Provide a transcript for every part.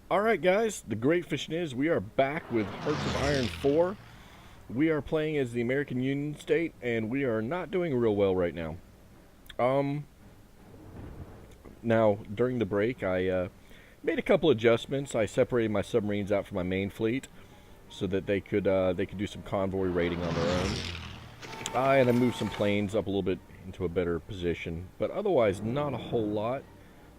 Alright guys, the great fishing is we are back with Hearts of Iron 4. We are playing as the American Union State, and we are not doing real well right now. Um, Now, during the break, I made a couple adjustments. I separated my submarines out from my main fleet so that they could do some convoy raiding on their own. And I moved some planes up a little bit into a better position, but otherwise not a whole lot.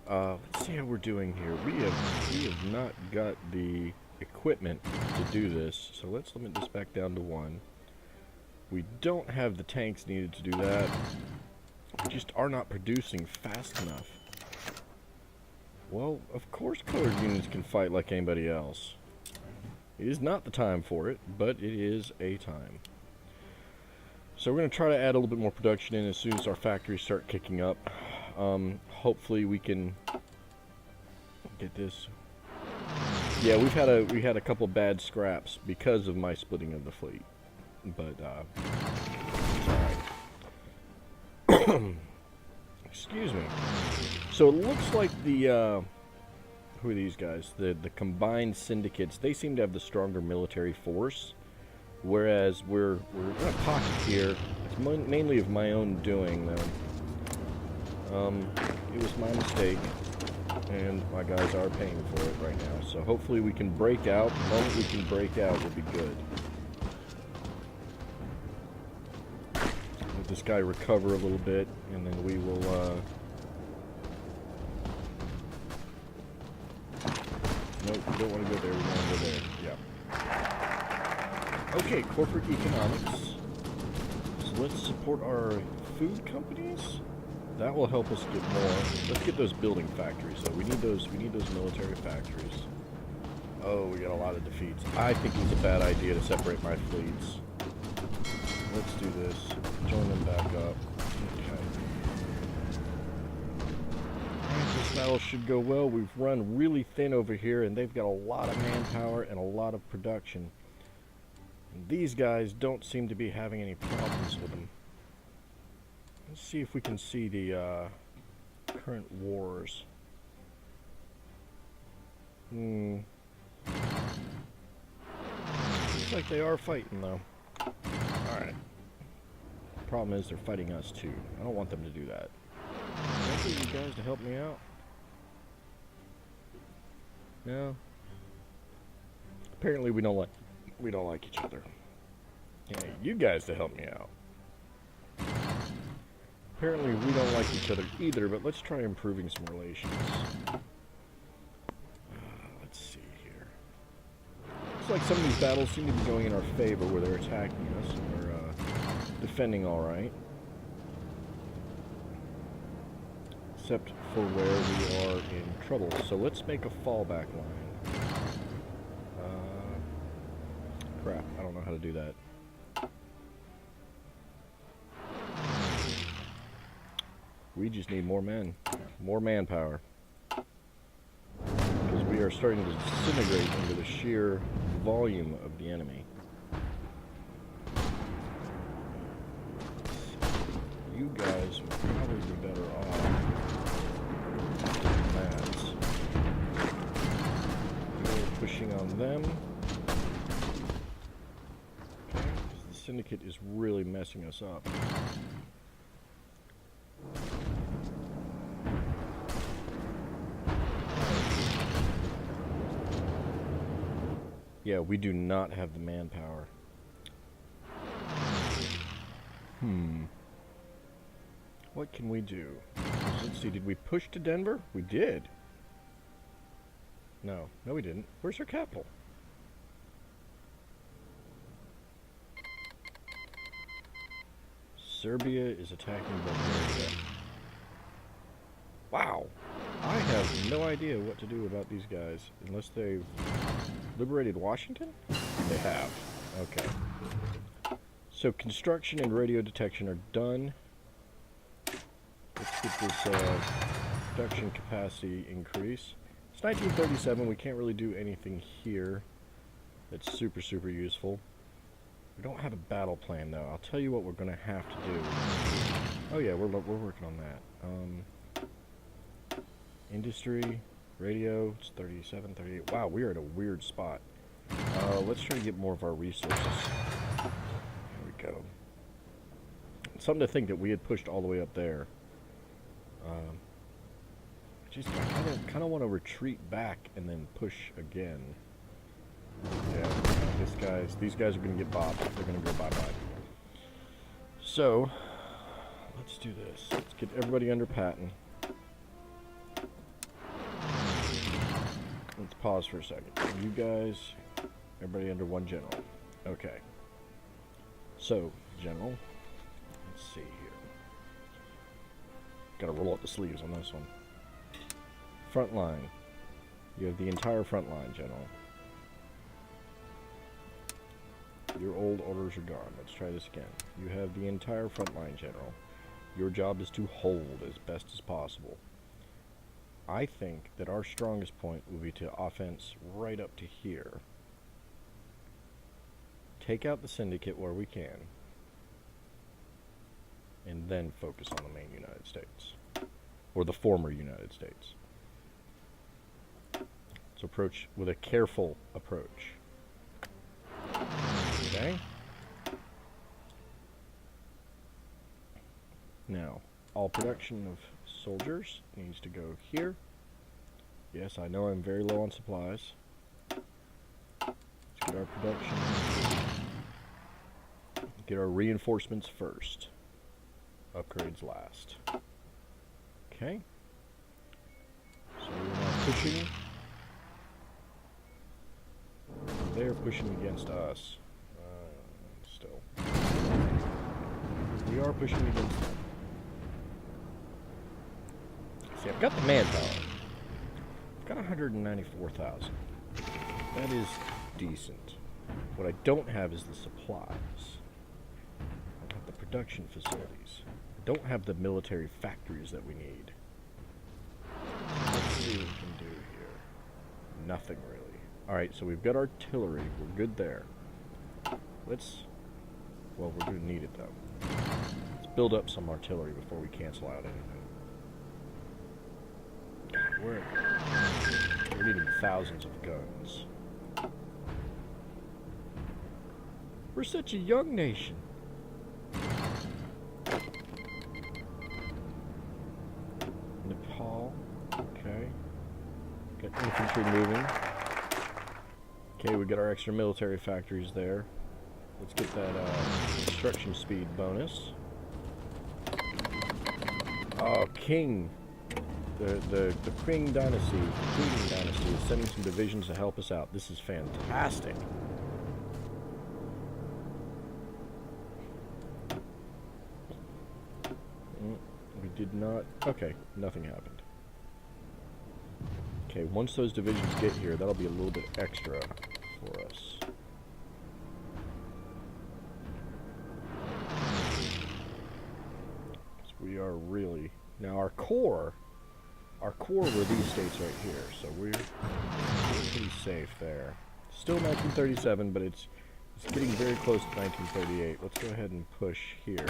Let's see how we're doing here. We have not got the equipment to do this, so let's limit this back down to 1. We don't have the tanks needed to do that. We just are not producing fast enough. Well, of course colored unions can fight like anybody else. It is not the time for it, but it is a time. So we're going to try to add a little bit more production in as soon as our factories start kicking up. Hopefully we can get this. Yeah, we had a couple bad scraps because of my splitting of the fleet, but it's alright. Excuse me. So it looks like the who are these guys? The combined syndicates. They seem to have the stronger military force, whereas we're in a pocket here. It's mainly of my own doing, though. It was my mistake, and my guys are paying for it right now. So hopefully we can break out. The moment we can break out will be good. Let this guy recover a little bit, and then we will, nope, we don't want to go there. We want to go there. Yeah. Okay, corporate economics. So let's support our food companies. That will help us get more. Let's get those building factories, though. We need those military factories. Oh, we got a lot of defeats. I think it's a bad idea to separate my fleets. Let's do this. Join them back up. Okay. Alright, this battle should go well. We've run really thin over here, and they've got a lot of manpower and a lot of production. And these guys don't seem to be having any problems with them. Let's see if we can see the current wars. Looks like they are fighting, though. Alright. Problem is they're fighting us, too. I don't want them to do that. Can I get you guys to help me out? No? Apparently we don't like each other. Yeah, you guys to help me out. Apparently we don't like each other either, but let's try improving some relations. Let's see here. Looks like some of these battles seem to be going in our favor, where they're attacking us and we're defending all right. Except for where we are in trouble. So let's make a fallback line. Crap, I don't know how to do that. We just need more men, more manpower, because we are starting to disintegrate under the sheer volume of the enemy. You guys would probably be better off than that. We're pushing on them. Okay, because the syndicate is really messing us up. Yeah, we do not have the manpower. What can we do? Let's see, did we push to Denver? We did. No, we didn't. Where's our capital? Serbia is attacking Bulgaria. Wow. I have no idea what to do about these guys, unless they've liberated Washington? They have. Okay. So construction and radio detection are done. Let's get this production capacity increase. It's 1937. We can't really do anything here that's super useful. We don't have a battle plan, though. I'll tell you what we're going to have to do. Oh yeah, we're working on that. Industry. Radio, it's 37, 38. Wow, we are at a weird spot. Let's try to get more of our resources. There we go. Something to think that we had pushed all the way up there. Just I kind of want to retreat back and then push again. Yeah, these guys are going to get bopped. They're going to go bye-bye. So, let's do this. Let's get everybody under Patton. Let's pause for a second. You guys, everybody under one general. Okay. So, general, let's see here. Gotta roll up the sleeves on this one. Front line. You have the entire front line, general. Your old orders are gone. Let's try this again. You have the entire front line, general. Your job is to hold as best as possible. I think that our strongest point will be to offense right up to here. Take out the syndicate where we can. And then focus on the main United States. Or the former United States. Let's approach with a careful approach. Okay? Now, all production of soldiers needs to go here. Yes, I know I'm very low on supplies. Let's get our production. Get our reinforcements first. Upgrades last. Okay. So we're now pushing. They're pushing against us. Still. We are pushing against them. See, I've got the manpower. I've got 194,000. That is decent. What I don't have is the supplies. I have the production facilities. I don't have the military factories that we need. Let's see what we can do here. Nothing really. Alright, so we've got artillery. We're good there. Well, we're going to need it though. Let's build up some artillery before we cancel out anything. We're needing thousands of guns. We're such a young nation. Nepal. Okay. Got infantry moving. Okay, we got our extra military factories there. Let's get that construction speed bonus. Oh, King. The Qing dynasty, is sending some divisions to help us out. This is fantastic. We did not... Okay, nothing happened. Okay, once those divisions get here, that'll be a little bit extra for us. We are really... Now our core were these states right here, so we're pretty safe there. Still 1937, but it's getting very close to 1938. Let's go ahead and push here.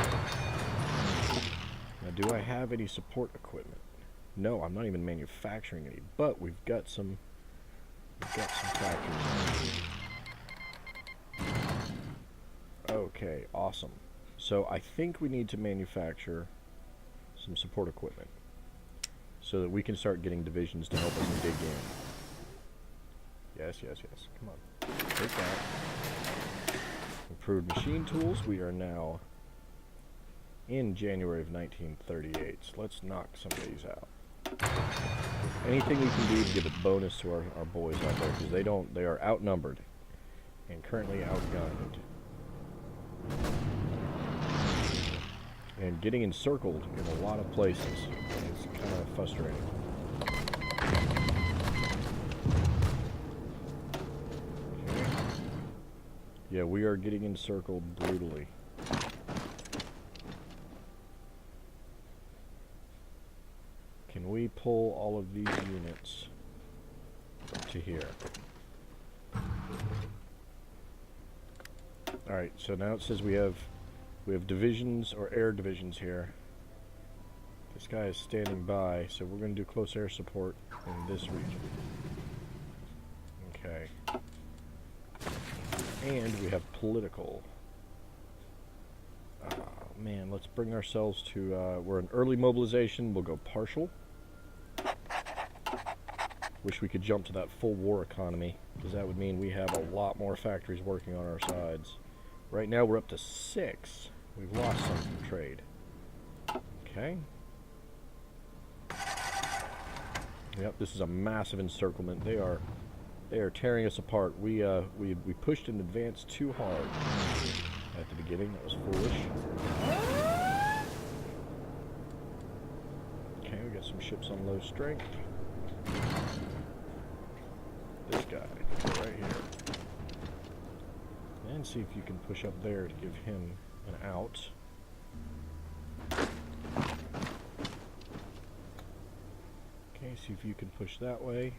Now, do I have any support equipment? No, I'm not even manufacturing any, but we've got some factories. Okay, awesome. So I think we need to manufacture some support equipment so that we can start getting divisions to help us dig in. Yes. Come on. Take that. Improved machine tools. We are now in January of 1938. So let's knock some of these out. Anything we can do to give a bonus to our boys out there, because they are outnumbered and currently outgunned. And getting encircled in a lot of places is kind of frustrating. Okay. Yeah, we are getting encircled brutally. Can we pull all of these units to here? Alright, so now it says we have divisions or air divisions here. This guy is standing by, so we're going to do close air support. in this region. Okay. And we have political. Man, let's bring ourselves to, we're in early mobilization. We'll go partial. Wish we could jump to that full war economy, because that would mean we have a lot more factories working on our sides. Right now we're up to 6. We've lost some from trade. Okay. Yep, this is a massive encirclement. They are tearing us apart. We pushed in advance too hard at the beginning. That was foolish. Okay, we got some ships on low strength. This guy, right here. And see if you can push up there to give him an out. Okay, see if you can push that way.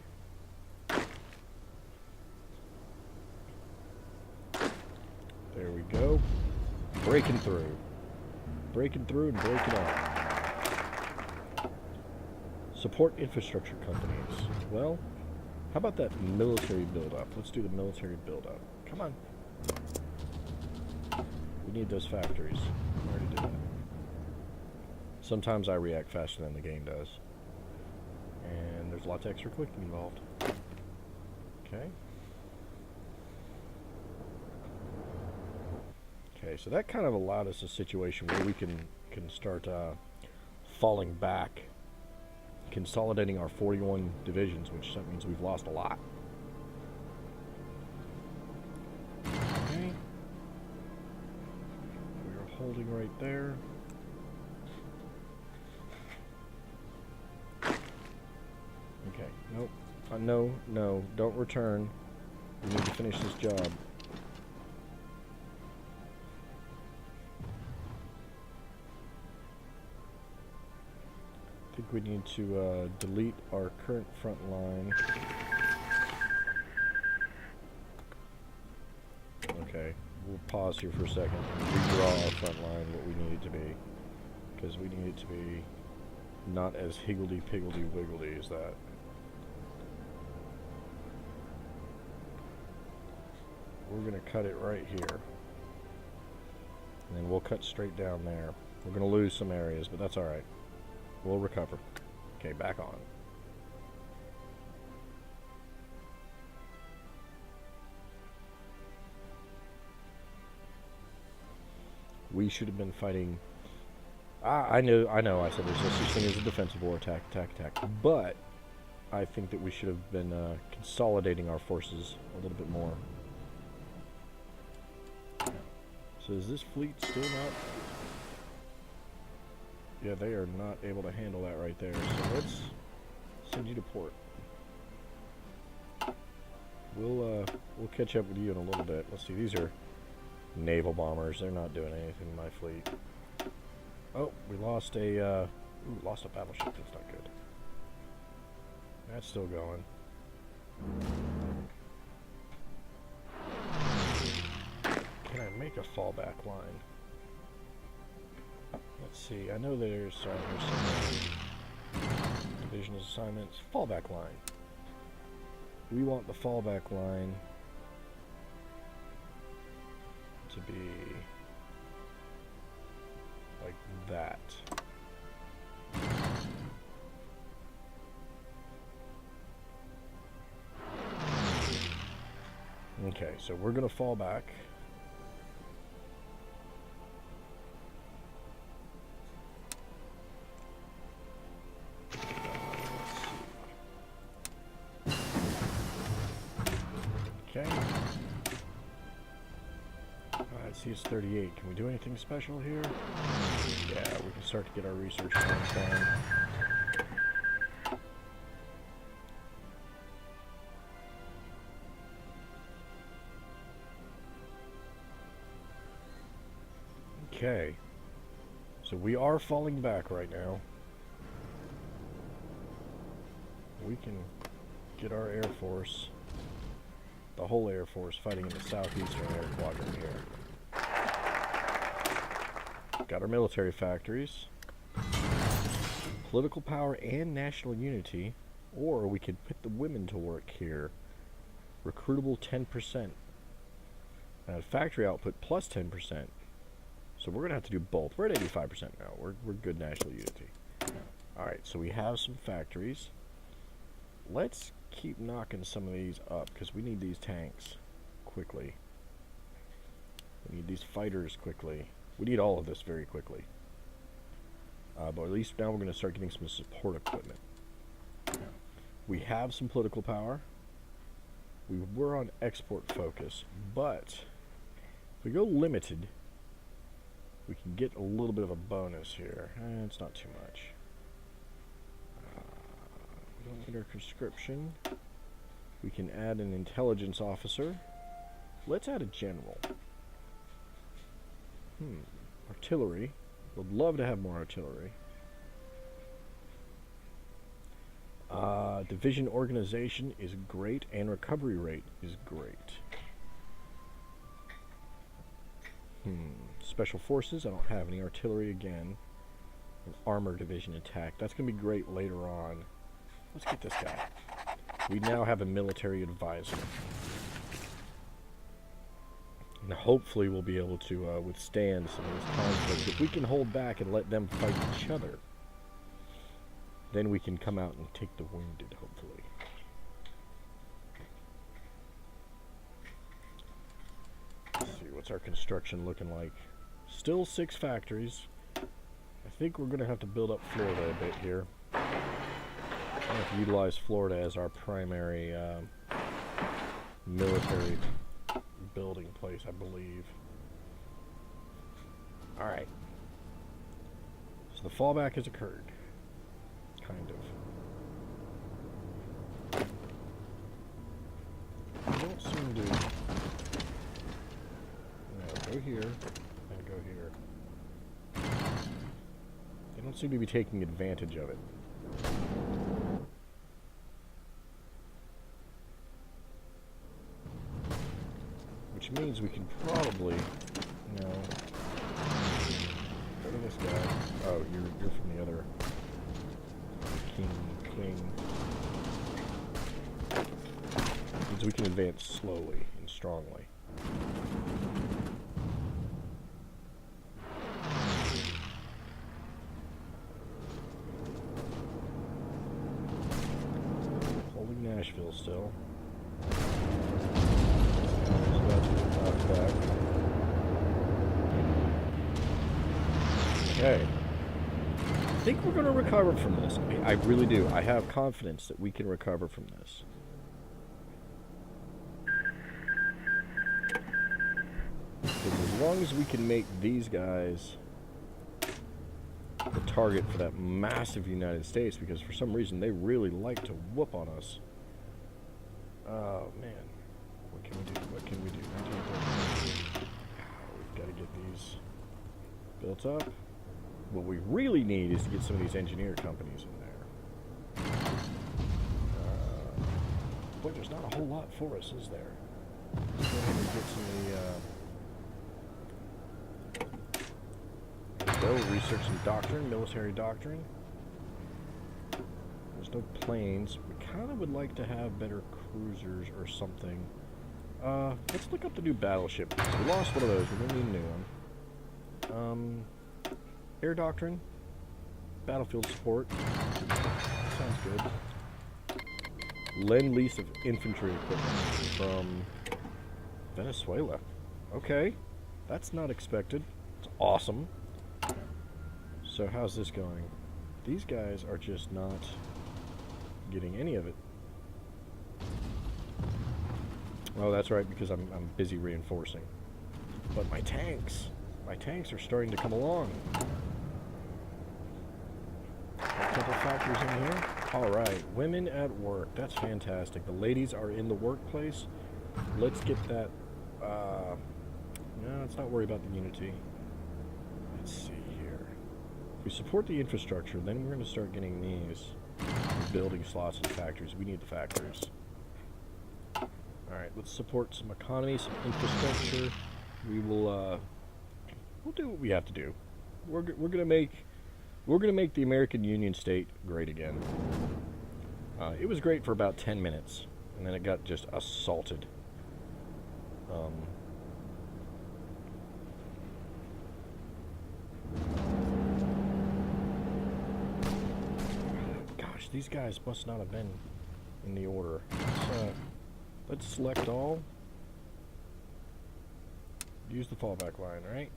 There we go. Breaking through. Breaking through and breaking out. Support infrastructure companies. Well, how about that military buildup? Let's do the military buildup. Come on. We need those factories. I already did that. Sometimes I react faster than the game does. And there's lots of extra clicking involved. Okay. Okay, so that kind of allowed us a situation where we can start falling back, consolidating our 41 divisions, which means we've lost a lot. Okay. We're holding right there. Okay, nope. No, don't return. We need to finish this job. I think we need to delete our current front line. Okay, we'll pause here for a second and redraw our front line what we need it to be, because we need it to be not as higgledy-piggledy-wiggledy as that. We're going to cut it right here, and then we'll cut straight down there. We're going to lose some areas, but that's alright. We'll recover. Okay, back on. We should have been fighting. I know. I said there's no such thing as a defensive war, attack. But I think that we should have been consolidating our forces a little bit more. So is this fleet still not? Yeah, they are not able to handle that right there. So let's send you to port. We'll catch up with you in a little bit. Let's see. These are naval bombers. They're not doing anything in my fleet. Oh, we lost a lost a battleship. That's not good. That's still going. Can I make a fallback line? Let's see. I know there's some division assignments. Fallback line. We want the fallback line to be like that. Okay, so we're going to fall back. Okay. Alright, CS38. Can we do anything special here? Yeah, we can start to get our research done. Okay. So we are falling back right now. We can get our Air Force, the whole Air Force, fighting in the southeastern air quadrant here. Got our military factories, political power, and national unity. Or we could put the women to work here. Recruitable 10%. Factory output plus 10%. So we're going to have to do both. We're at 85% now. We're good national unity. Alright, so we have some factories. Let's keep knocking some of these up, because we need these tanks quickly. We need these fighters quickly. We need all of this very quickly. But at least now we're going to start getting some support equipment. We have some political power. We were on export focus, but if we go limited, we can get a little bit of a bonus here. It's not too much. We don't need our conscription. We can add an intelligence officer. Let's add a general. Artillery. Would love to have more artillery. Division organization is great, and recovery rate is great. Special forces, I don't have any. Artillery again. An armor division attack. That's going to be great later on. Let's get this guy. We now have a military advisor. And hopefully we'll be able to withstand some of this conflict. If we can hold back and let them fight each other, then we can come out and take the wounded, hopefully. Let's see, what's our construction looking like? Still 6 factories. I think we're going to have to build up Florida a bit here. We're going to have to utilize Florida as our primary military building place, I believe. Alright. So the fallback has occurred. Kind of. I don't seem to... No, go here, and go here. They don't seem to be taking advantage of it. Which means we can probably, you know... Look at this guy. Oh, you're from the other... Queen. Means we can advance slowly and strongly. Holding Nashville still. Okay. I think we're going to recover from this. I really do. I have confidence that we can recover from this. Because as long as we can make these guys the target for that massive United States, because for some reason they really like to whoop on us. Oh, man. What can we do? What can we do? We've got to get these built up. What we really need is to get some of these engineer companies in there. But there's not a whole lot for us, is there? Let's go ahead and get some of the... There we go, research some doctrine, military doctrine. There's no planes. We kind of would like to have better cruisers or something. Let's look up the new battleship. We lost one of those. We're going to need a new one. Air doctrine, battlefield support, sounds good. Lend-lease of infantry equipment from Venezuela. Okay, that's not expected. It's awesome. So how's this going? These guys are just not getting any of it. Oh, that's right, because I'm busy reinforcing. But my tanks are starting to come along. A couple factors in here. Alright, women at work. That's fantastic. The ladies are in the workplace. Let's get that... no, let's not worry about the unity. Let's see here. If we support the infrastructure, then we're going to start getting these building slots and factories. We need the factories. Alright, let's support some economy, some infrastructure. We will, we'll do what we have to do. We're gonna make the American Union State great again. It was great for about 10 minutes, and then it got just assaulted. Gosh, these guys must not have been in the order. Let's select all. Use the fallback line, right?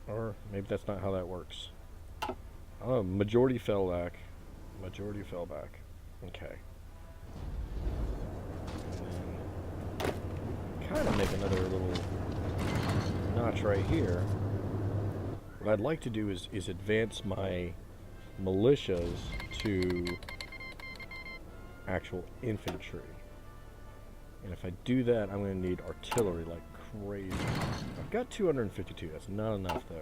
Or maybe that's not how that works. Oh, majority fell back. Majority fell back. Okay. And then kind of make another little notch right here. What I'd like to do is advance my militias to actual infantry. And if I do that, I'm going to need artillery like crazy. I've got 252. That's not enough, though.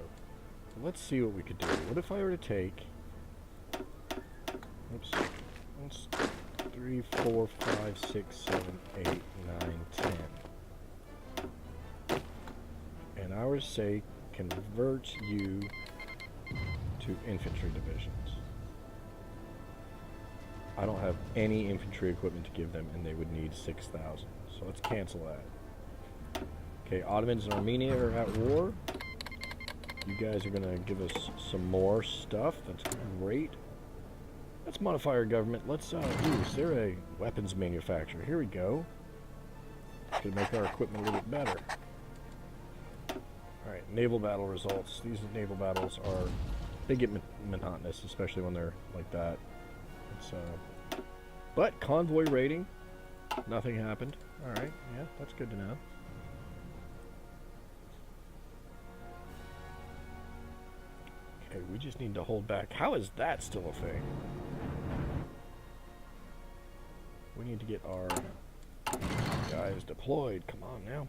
So let's see what we could do. What if I were to take... Oops. 3, 4, 5, 6, 7, 8, 9, 10. And I were to say, convert you to infantry divisions. I don't have any infantry equipment to give them, and they would need 6,000. So let's cancel that. Okay, Ottomans and Armenia are at war. You guys are going to give us some more stuff. That's great. Let's modify our government. Let's, ooh, is there a weapons manufacturer? Here we go. Could make our equipment a little bit better. Alright, naval battle results. These naval battles are, they get monotonous, especially when they're like that. It's, but convoy raiding, nothing happened. Alright, yeah, that's good to know. Okay, we just need to hold back. How is that still a thing? We need to get our guys deployed. Come on now.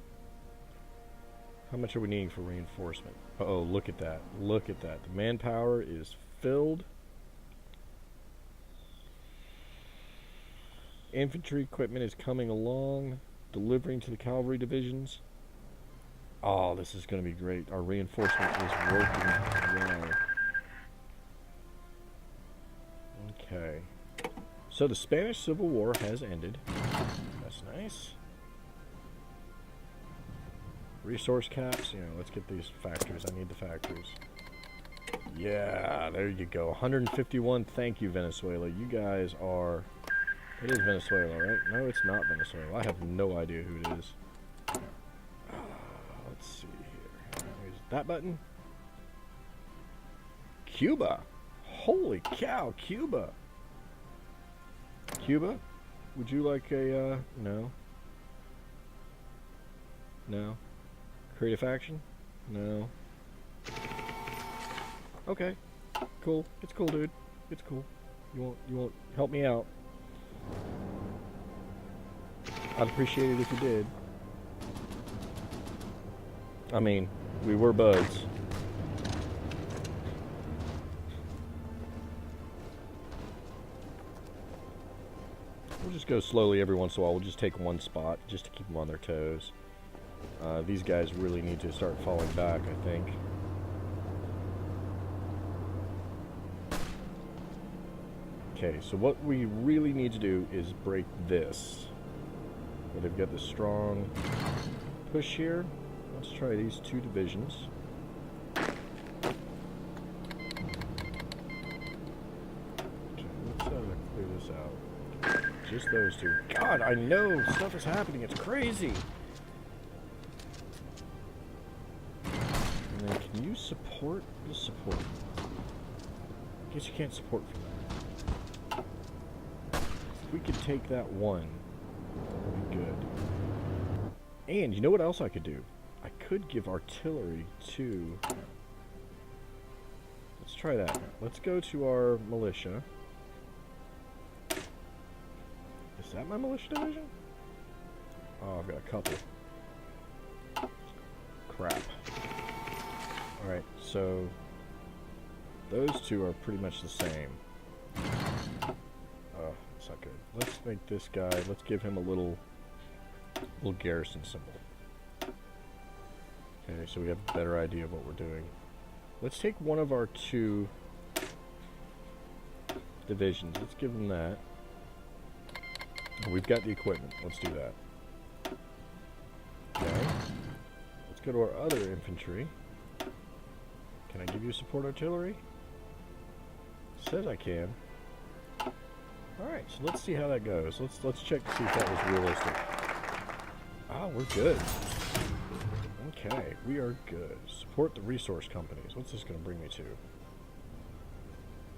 How much are we needing for reinforcement? Uh-oh, look at that. Look at that. The manpower is filled. Infantry equipment is coming along, delivering to the cavalry divisions. Oh, this is going to be great. Our reinforcement is working well. Okay. So the Spanish Civil War has ended. That's nice. Resource caps, you know, let's get these factories. I need the factories. Yeah, there you go. 151. Thank you, Venezuela. You guys are... It is Venezuela, right? No, it's not Venezuela. I have no idea who it is. Let's see here. There's that button. Cuba. Holy cow, Cuba. Cuba? Would you like a, no? No? Create a faction? No. Okay. Cool. It's cool, dude. It's cool. You won't help me out. I'd appreciate it if you did. I mean, we were buds. We'll just go slowly every once in a while. We'll just take one spot just to keep them on their toes. These guys really need to start falling back, I think. Okay, so what we really need to do is break this. Well, they've got this strong push here. Let's try these two divisions. Okay, let's clear this out. Just those two. God, I know stuff is happening. It's crazy. And then can you support? Just support. I guess you can't support from that. If we could take that one, that would be good. And you know what else I could do? I could give artillery to... Let's try that. Let's go to our militia. Is that my militia division? Oh, I've got a couple. Crap. Alright, so those two are pretty much the same. Oh, that's not good. Let's make this guy, let's give him a little garrison symbol. Okay, so we have a better idea of what we're doing. Let's take one of our two divisions. Let's give them that. We've got the equipment. Let's do that. Okay. Let's go to our other infantry. Can I give you support artillery? Says I can. Alright, so let's see how that goes. Let's check to see if that was realistic. Ah, we're good. Okay, we are good. Support the resource companies. What's this going to bring me to?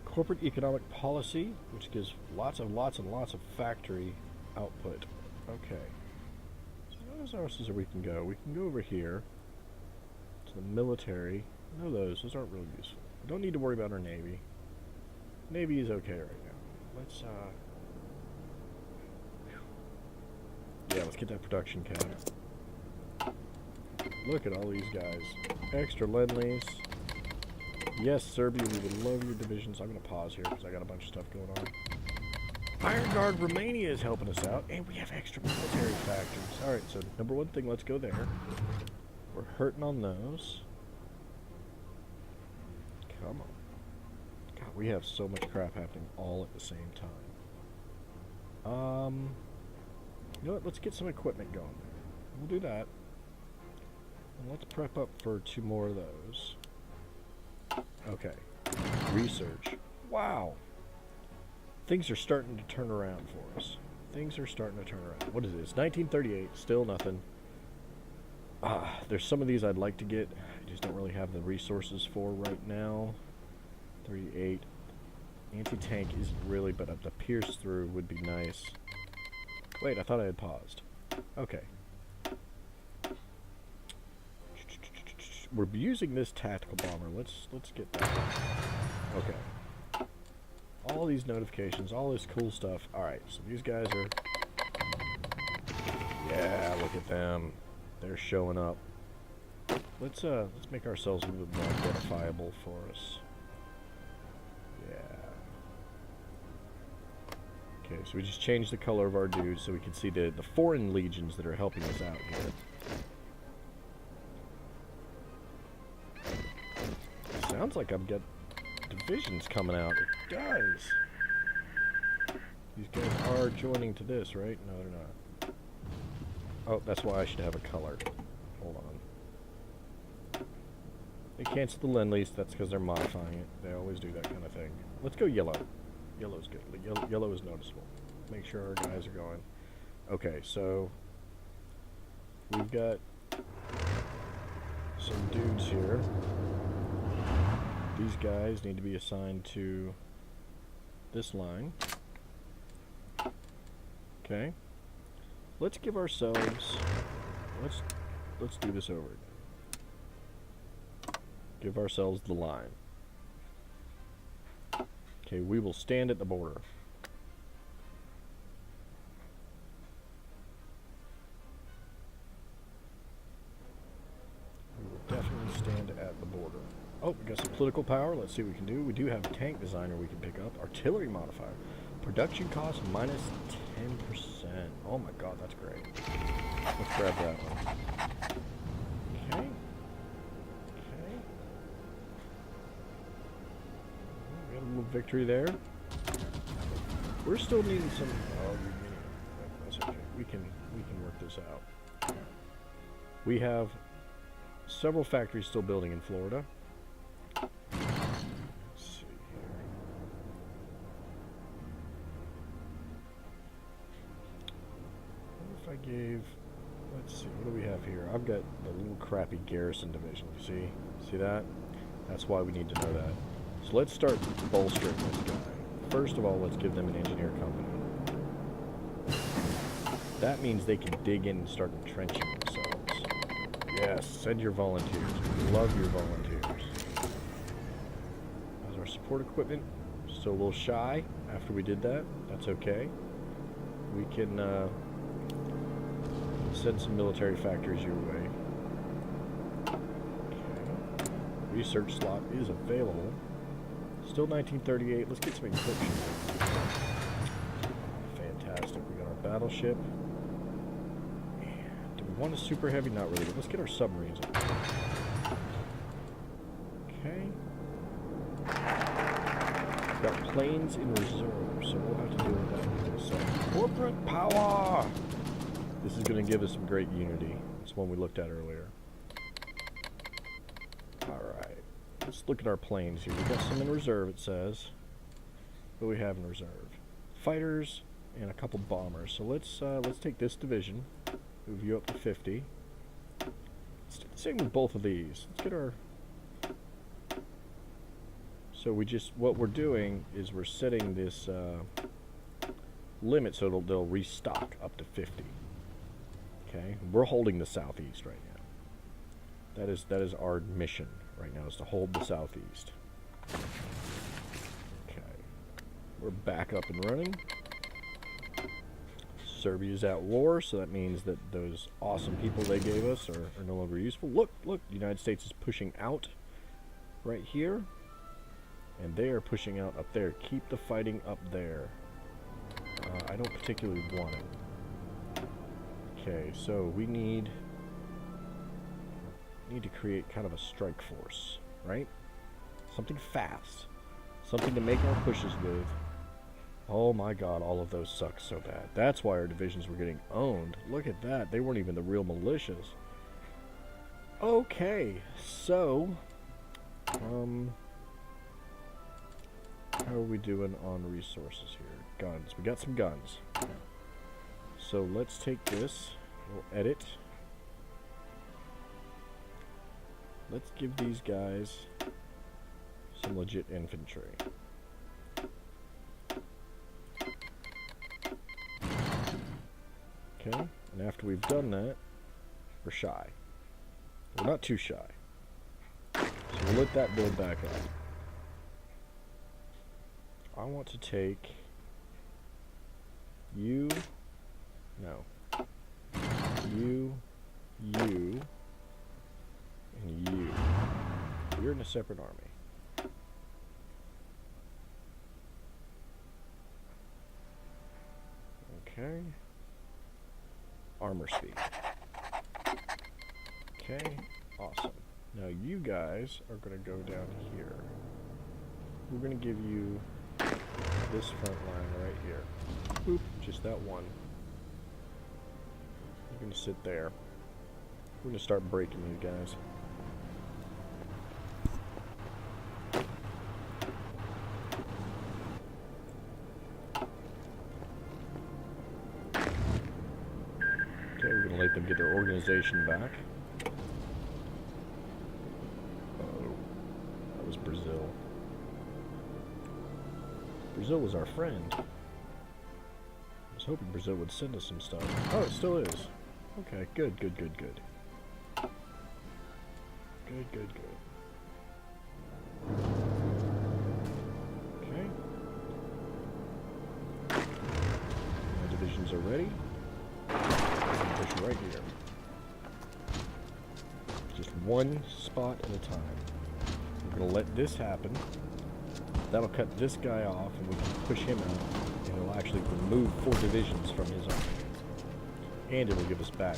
Corporate economic policy, which gives lots and lots of factory output. Okay. So those are places where we can go. We can go over here to the military. No, those aren't really useful. We don't need to worry about our navy. Navy is okay right now. Let's let's get that production cap. Look at all these guys. Extra Lend-Lease. Yes, Serbia, we would love your divisions. I'm going to pause here because I got a bunch of stuff going on. Iron Guard Romania is helping us out, and we have extra military factories. Alright, so number one thing, let's go there. We're hurting on those. Come on. God, we have so much crap happening all at the same time. You know what? Let's get some equipment going. We'll do that. And let's prep up for 2 more of those. Okay. Research. Wow. Things are starting to turn around for us. Things are starting to turn around. What is this? 1938. Still nothing. There's some of these I'd like to get. I just don't really have the resources for right now. 38. Anti-tank isn't really, but the pierce through would be nice. Wait, I thought I had paused. Okay. We're using this tactical bomber. Let's get that. Okay. All these notifications, all this cool stuff. Alright, so these guys are... Yeah, look at them. They're showing up. Let's make ourselves a little bit more identifiable for us. Yeah. Okay, so we just changed the color of our dudes so we can see the foreign legions that are helping us out here. Sounds like I've got divisions coming out. It does. These guys are joining to this, right? No, they're not. Oh, that's why I should have a color. Hold on. They cancel the Lend-Lease. That's because they're modifying it. They always do that kind of thing. Let's go yellow. Yellow's good. Yellow is noticeable. Make sure our guys are going. Okay, so we've got some dudes here. These guys need to be assigned to this line. Okay. Let's give ourselves... Let's do this over. Give ourselves the line. Okay, we will stand at the border. We will definitely stand at the border. Oh, we got some political power. Let's see what we can do. We do have a tank designer we can pick up. Artillery modifier. Production cost minus 10%. Oh my god, that's great. Let's grab that one. Okay. Okay. We got a little victory there. We're still needing some... Oh, that's okay. We can work this out. We have several factories still building in Florida. Let's see, what do we have here? I've got the little crappy garrison division, you see? See that? That's why we need to know that. So let's start bolstering this guy. First of all, let's give them an engineer company. That means they can dig in and start entrenching themselves. Yes, send your volunteers. We love your volunteers. How's our support equipment? Still a little shy after we did that. That's okay. We can, send some military factories your way. Okay. Research slot is available. Still 1938. Let's get some encryption. Fantastic. We got our battleship. And do we want a super heavy? Not really, but let's get our submarines up. Okay. Got planes in reserve, so we'll have to deal with that in a second. Corporate power! This is going to give us some great unity. It's one we looked at earlier. Alright. Let's look at our planes here. We got some in reserve, it says. What do we have in reserve? Fighters and a couple bombers. So let's take this division. Move you up to 50. Let's do the same with both of these. Let's get our... So what we're doing is we're setting this limit so they'll restock up to 50. Okay, we're holding the southeast right now. That is our mission right now, is to hold the southeast. Okay, we're back up and running. Serbia's at war, so that means that those awesome people they gave us are no longer useful. Look, the United States is pushing out right here. And they are pushing out up there. Keep the fighting up there. I don't particularly want it. Okay, so we need to create kind of a strike force, right? Something fast. Something to make our pushes with. Oh my god, all of those suck so bad. That's why our divisions were getting owned. Look at that. They weren't even the real militias. Okay, so... how are we doing on resources here? Guns. We got some guns. So let's take this. We'll edit. Let's give these guys some legit infantry. Okay, and after we've done that, we're shy. We're not too shy. So we'll let that build back up. I want to take you, no, you, and you. You're in a separate army. Okay. Armor speed. Okay, awesome. Now you guys are going to go down here. We're going to give you this front line right here. Boop, just that one. You're going to sit there. We're going to start breaking you guys. Okay, we're going to let them get their organization back. Uh-oh. That was Brazil. Brazil was our friend. I was hoping Brazil would send us some stuff. Oh, it still is. Okay, good. Good. Okay. My divisions are ready. Push right here. Just one spot at a time. We're going to let this happen. That'll cut this guy off, and we can push him out, and it'll actually remove 4 divisions from his army. And it'll give us back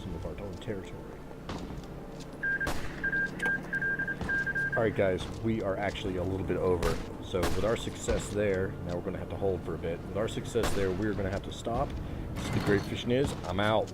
some of our own territory. Alright guys, we are actually a little bit over. So with our success there, now we're going to have to hold for a bit. With our success there, we're going to have to stop. This is the Great Fishing Is. I'm out.